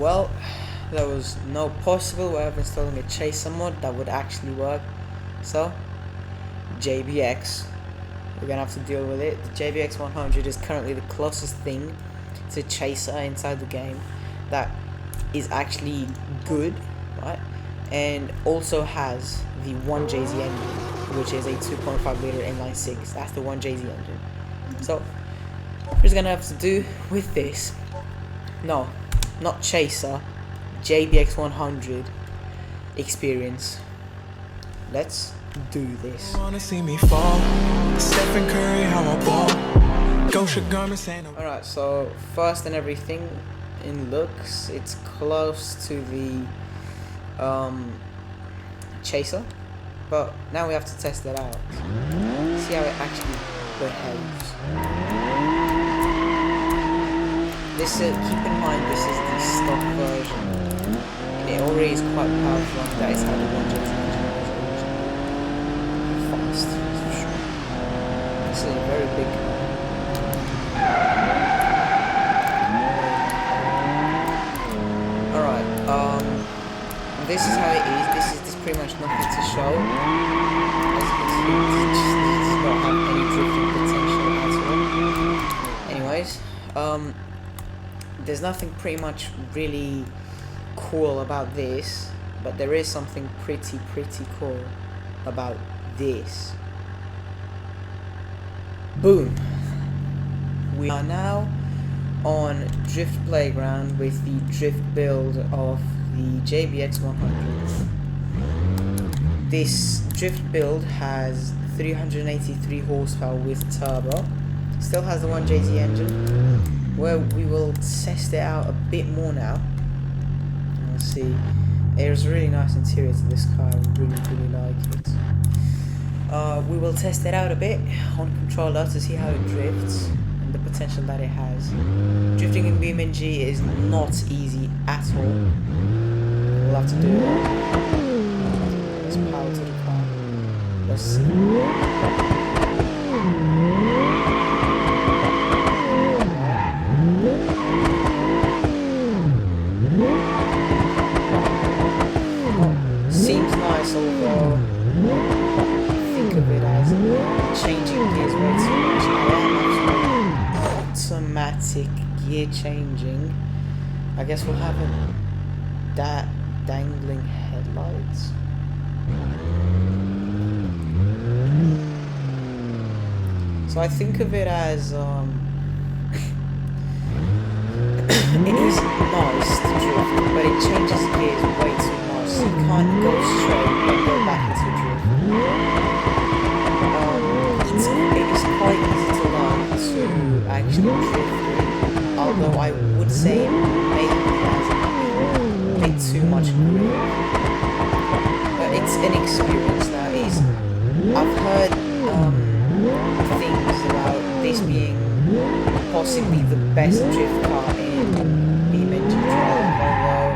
Well, there was no possible way of installing a chaser mod that would actually work. So, JBX, we're gonna have to deal with it. The JBX100 is currently the closest thing to chaser inside the game that is actually good, right? And also has the 1JZ engine, which is a 2.5 liter inline-6. That's the 1JZ engine. So, we're just gonna have to do with this. No, not chaser. JBX100 Experience. Let's do this. Alright, so first and everything in looks, it's close to the chaser, but now we have to test it out. See how it actually behaves. This keep in mind, this is the stock version, and it already is quite powerful, and that is how the 1JZ engine was originally. Fast, for sure. This is a very big car. Alright, this is how it is. This pretty much nothing to show. As you can see, it just does not have any drifting potential at all. Anyways, there's nothing pretty much really cool about this, but there is something pretty cool about this. Boom! We are now on Drift Playground with the drift build of the JBX100. This drift build has 383 horsepower with turbo. Still has the 1JZ engine. Well, we will test it out a bit more now. Let's see. There's a really nice interior to this car. I really like it. We will test it out a bit on controller to see how it drifts and the potential that it has. Drifting in BeamNG is not easy at all. We'll have to do it. Let's power to the car. Let's see. Seems nice, although think of it as changing gears way too much. Automatic gear changing. I guess we'll have that dangling headlights. So I think of it as it is nice to drift, but it changes gears way too much, so you can't go straight but go back into drift. It is quite easy to learn to actually drift, although I would say maybe it has a bit too much grip. But it's an experience now. I've heard things about this being possibly the best drift car in BeamNG.Drive, although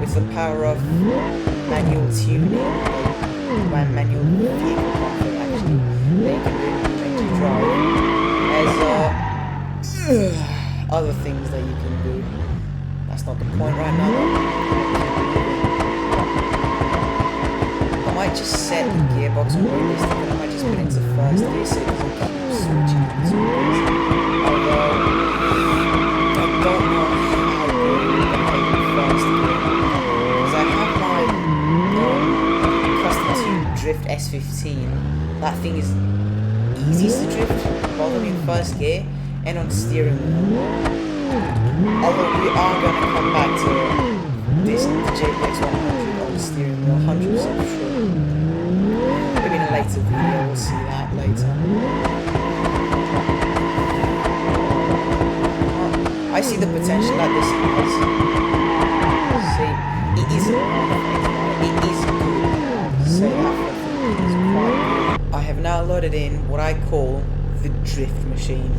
with the power of manual tuning, like manual vehicle control actually, they can do BeamNG.Drive. There's other things that you can do. That's not the point right now though. I might just set the gearbox on realistic, and I might just put it into first gear so it doesn't keep switching between gears. Although I don't know how good it will behave in first gear, because I have my custom tuned Drift S15. That thing is easy to drift, both in first gear and on steering wheel. Although we are going to come back to this JBX100 on the steering wheel, 100% sure. Maybe in a later video, we'll see that later. I see the potential that this has. See, it isn't perfect, it is good. Say that for it is quite good. I have now loaded in what I call the drift machine.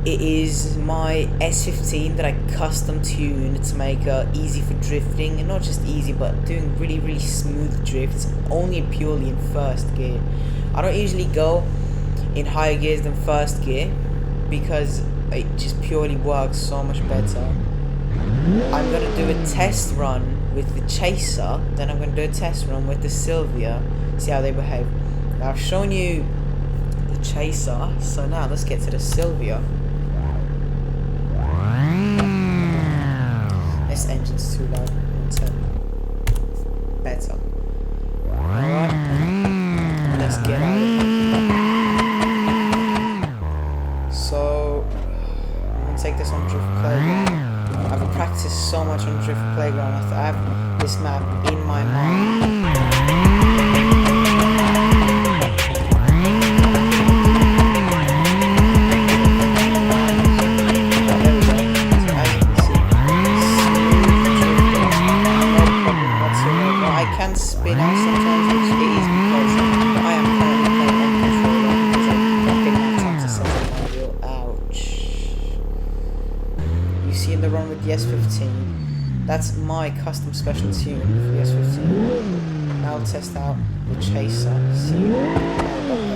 It is my S15 that I custom tuned to make easy for drifting, and not just easy, but doing really smooth drifts, only and purely in first gear. I don't usually go in higher gears than first gear because it just purely works so much better. I'm going to do a test run with the Chaser, then I'm going to do a test run with the Sylvia, see how they behave. Now I've shown you the Chaser, so now let's get to the Sylvia. This engine's too loud. Better. Alright, let's get out of here. So, I'm going to take this on Drift Playground. I've practiced so much on Drift Playground. I have this map in my mind. Spin out sometimes, which it is because I am currently playing on controller because I didn't have time to set up my wheel. Ouch. You see in the run with the S15, that's my custom special tune for the S15. Now I'll test out the Chaser, see how that goes.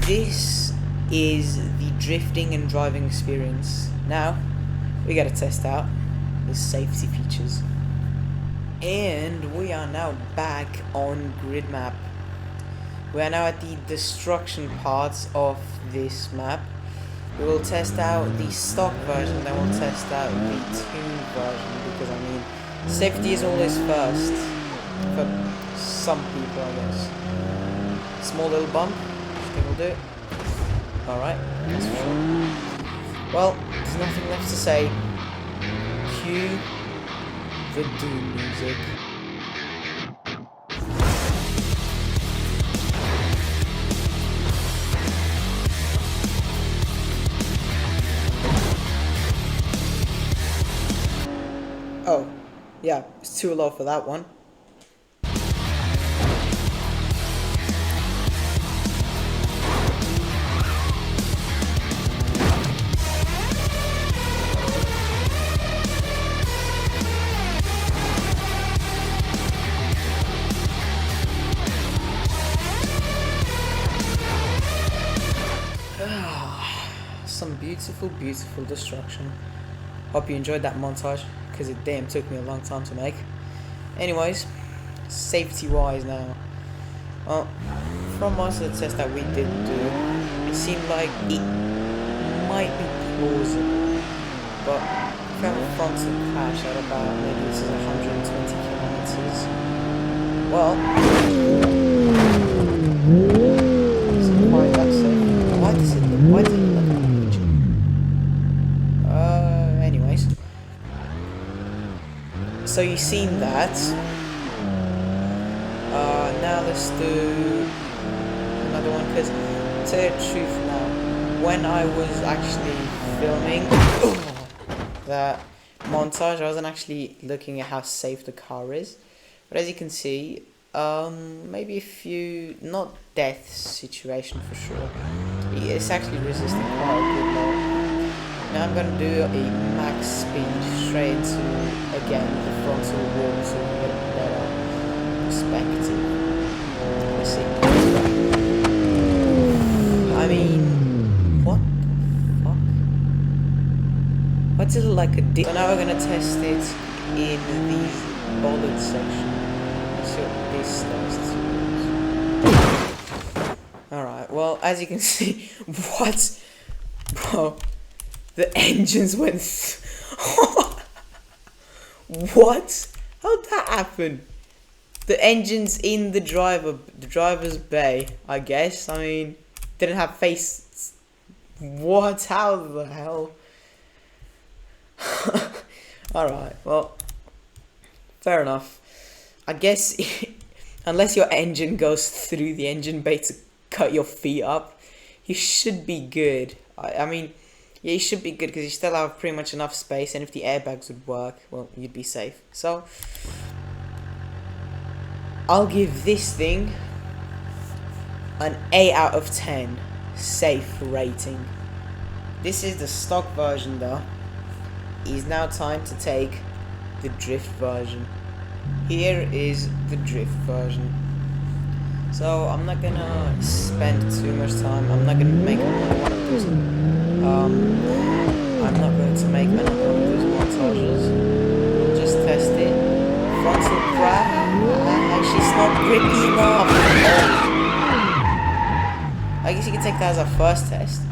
This is the drifting and driving experience. Now, we gotta test out the safety features. And we are now back on grid map. We are now at the destruction parts of this map. We will test out the stock version, then we'll test out the tuned version, because I mean, safety is always first for some people, I guess. Small little bump, I think we'll do it. Alright, that's for sure. Well, there's nothing left to say. Cue the Doom music. Oh, yeah, it's too low for that one. Some beautiful, beautiful destruction. Hope you enjoyed that montage, because it damn took me a long time to make. Anyways, safety wise now. Well, from most of the tests that we did do, it seemed like it might be plausible. But if you have a frontal crash at about, maybe this is 120 kilometers, well, it's quite that safe. Why does it look like a picture? Anyways. So you've seen that. Now let's do another one, because to tell you the truth now, when I was actually filming that montage, I wasn't actually looking at how safe the car is. But as you can see, maybe a few, not death situation for sure. It's actually resisting quite a bit though. Now I'm gonna do a max speed straight into, again, the frontal wall so we can get a better perspective. Let's see. I mean, what the fuck? What's it like a So now we're gonna test it in the bollard section. Let's see what this does. Alright, well, as you can see, what? Bro, the engines went what? How'd that happen? The engine's in the driver's bay, I guess. I mean, didn't have face. What? How the hell? Alright, well, fair enough. I guess, unless your engine goes through the engine bay to cut your feet up, you should be good. I mean, yeah, you should be good because you still have pretty much enough space, and if the airbags would work, well, you'd be safe. So, I'll give this thing an 8 out of 10. safe rating. This is the stock version though. It's now time to take the drift version. Here is the drift version. So I'm not gonna spend too much time. I'm not gonna make another one of those. I'm not going to make another one of those montages. We'll just test it. Frontal grab. She's not grippy enough. Oh. I guess you can take that as a first test.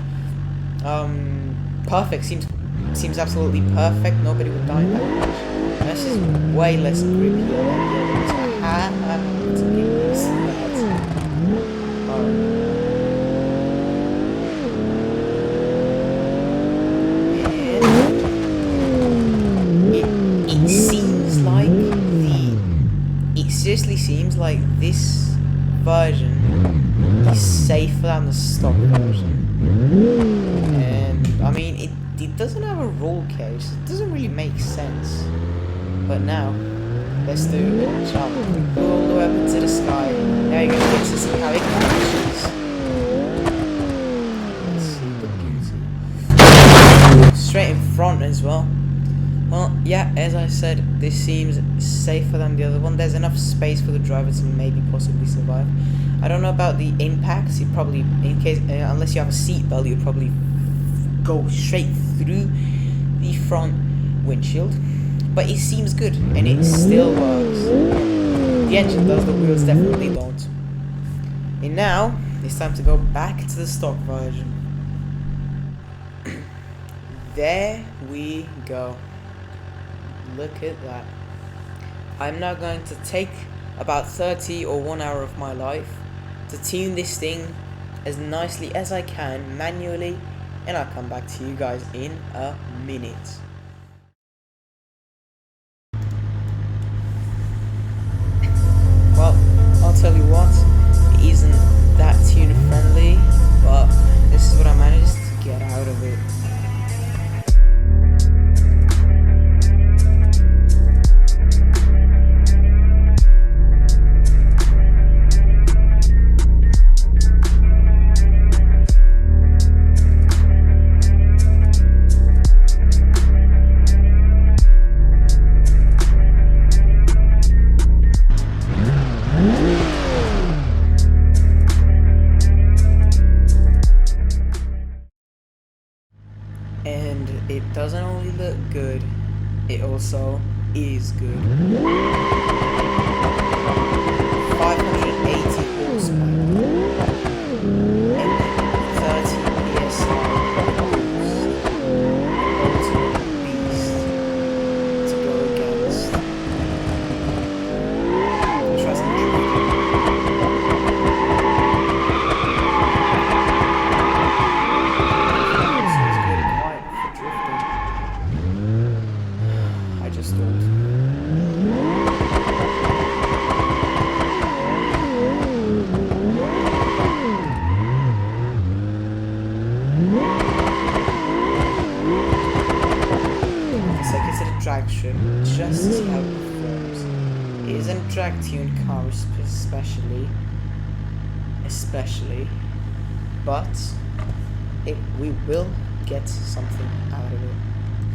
Perfect. Seems absolutely perfect. Nobody would die that much. This is way less grippy than the other ones. To get used to that. It seriously seems like this version is safer than the stock version. And I mean, it doesn't have a roll cage, so it doesn't really make sense. But now, let's do a bit of jump. Go all the way up into the sky. Now you're gonna get to see how it crashes. Let's see the beauty. Straight in front as well. Well, yeah, as I said, this seems safer than the other one. There's enough space for the driver to maybe possibly survive. I don't know about the impacts. You probably, in case, unless you have a seatbelt, you'll probably go straight through the front windshield. But it seems good, and it still works. The engine does, the wheels definitely don't. And now, it's time to go back to the stock version. There we go. Look at that. I'm now going to take about 30 or 1 hour of my life to tune this thing as nicely as I can manually, and I'll come back to you guys in a minute. Well, I'll tell you what, it isn't that tune friendly, but this is what I managed to get out of it. And it doesn't only look good, it also is good. 580 horsepower and 30 psi boost. Ultimate beast to go against. Trust me. Drag strip just to see how it performs. It isn't a drag tuned car especially, but we will get something out of it.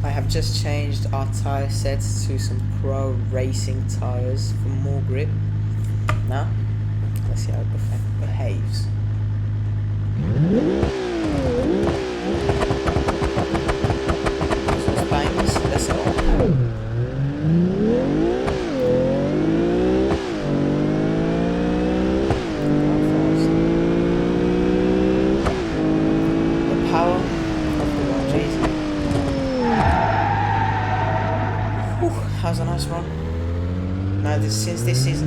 I have just changed our tire sets to some Pro Racing tires for more grip. Now, let's see how it behaves. Let's go. The power of the watches. That was a nice run. Now, since this is, I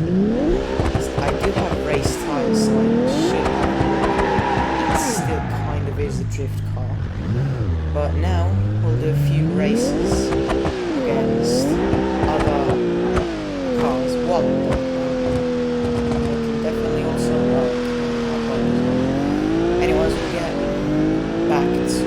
do have race tires, so I should have. It still kind of is a drift car. But now we'll do a few races against other cars. One I can definitely also anyways, we'll get back to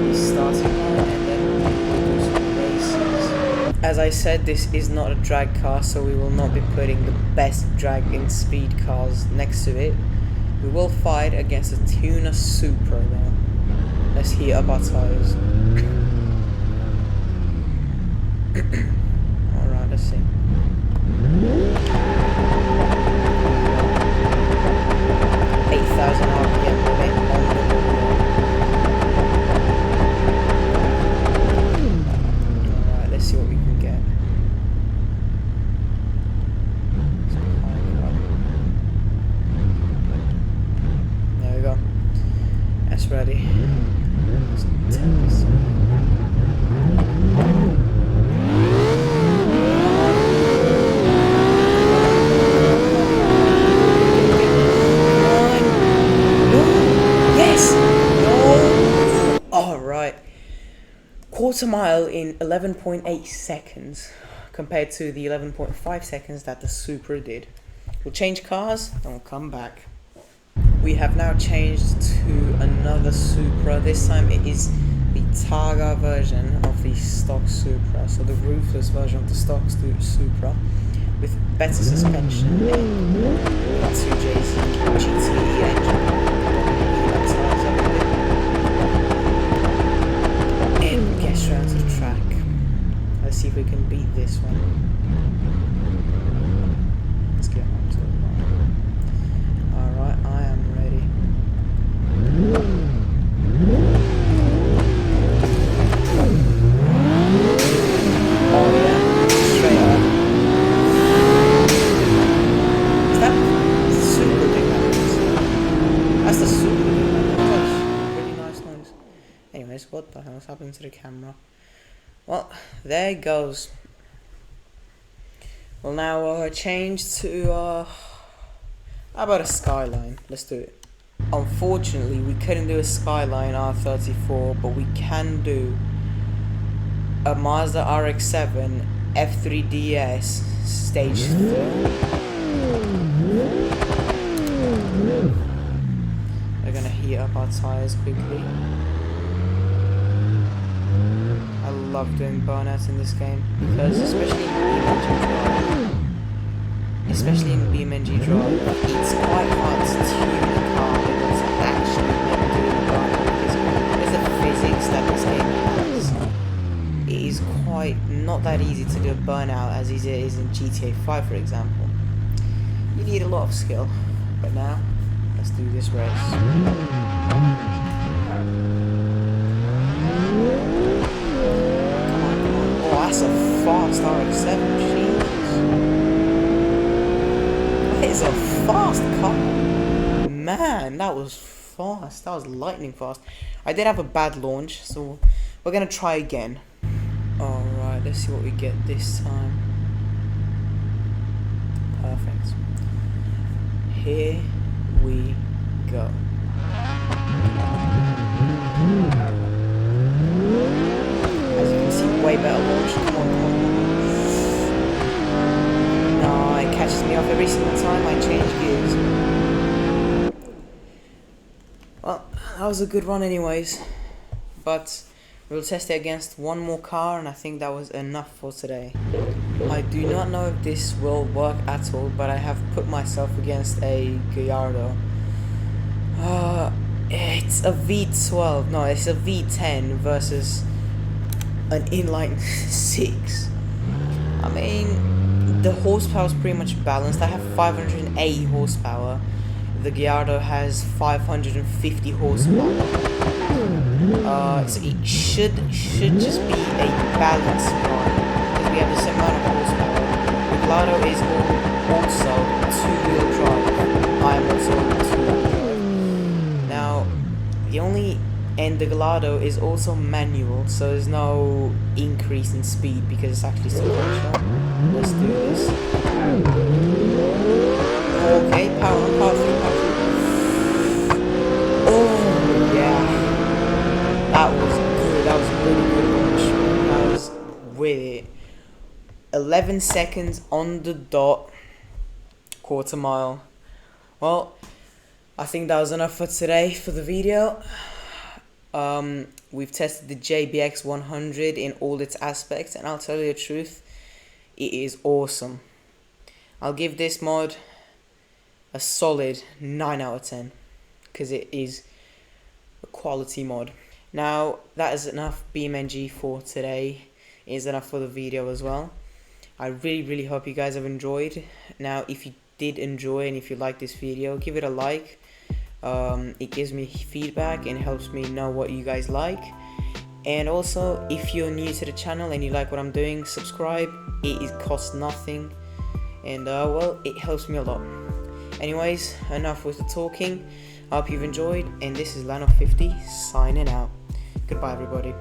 the starting line and then we'll do some races. As I said, this is not a drag car, so we will not be putting the best drag in speed cars next to it. We will fight against a Tuna Supra though. Let's heat up our tires. Alright, let's see. 8,000 RPM limit on the Alright, let's see what we can get. There we go. That's ready. Let's take this. Quarter mile in 11.8 seconds compared to the 11.5 seconds that the Supra did. We'll change cars and we'll come back. We have now changed to another Supra. This time it is the Targa version of the stock Supra, so the roofless version of the stock Supra with better suspension and 2JZ GT engine. Around to the track. Let's see if we can beat this one. Let's get on to it. Alright, I am ready. Oh yeah, straight up. Is that the Supra thing that is? That's the Supra thing that is. Really nice noise. Anyways, what the hell is happening to the camera? Well, there it goes. We'll now change to, how about a Skyline? Let's do it. Unfortunately, we couldn't do a Skyline R34, but we can do a Mazda RX-7 F3DS Stage 3. We're gonna heat up our tires quickly. I love doing burnouts in this game because especially in BeamNG.Drive, it's quite hard to tune the car because actually do the burnout because of the physics that this game has. It is quite not that easy to do a burnout as easy as it is in GTA 5, for example. You need a lot of skill. But now, let's do this race. That's a fast RX-7, Jesus. That is a fast car. Man, that was fast. That was lightning fast. I did have a bad launch, so we're gonna try again. Alright, let's see what we get this time. Perfect. Here we go. Way better launch. Come on. No, it catches me off every single time I change gears. Well, that was a good run anyways. But we'll test it against one more car and I think that was enough for today. I do not know if this will work at all, but I have put myself against a Gallardo. It's a V12. No, it's a V10 versus an inline 6. I mean, the horsepower is pretty much balanced. I have 580 horsepower. The Gallardo has 550 horsepower. So it should just be a balanced run because we have the same amount of horsepower. The Gallardo is also two-wheel drive. I am also two-wheel drive. Now, the Gallardo is also manual, so there's no increase in speed because it's actually sequential. Let's do this. Okay, power on, power through. Oh yeah, that was good. That was a really good launch. That was with it. 11 seconds on the dot. Quarter mile. Well, I think that was enough for today for the video. We've tested the JBX100 in all its aspects, and I'll tell you the truth, it is awesome. I'll give this mod a solid 9 out of 10 because it is a quality mod. Now that is enough BeamNG for today. It is enough for the video as well. I really hope you guys have enjoyed. Now if you did enjoy and if you like this video, give it a like. It gives me feedback and helps me know what you guys like. And also, if you're new to the channel and you like what I'm doing, subscribe. It costs nothing, and well, it helps me a lot. Anyways, enough with the talking. I hope you've enjoyed, and this is Lano50 signing out. Goodbye everybody.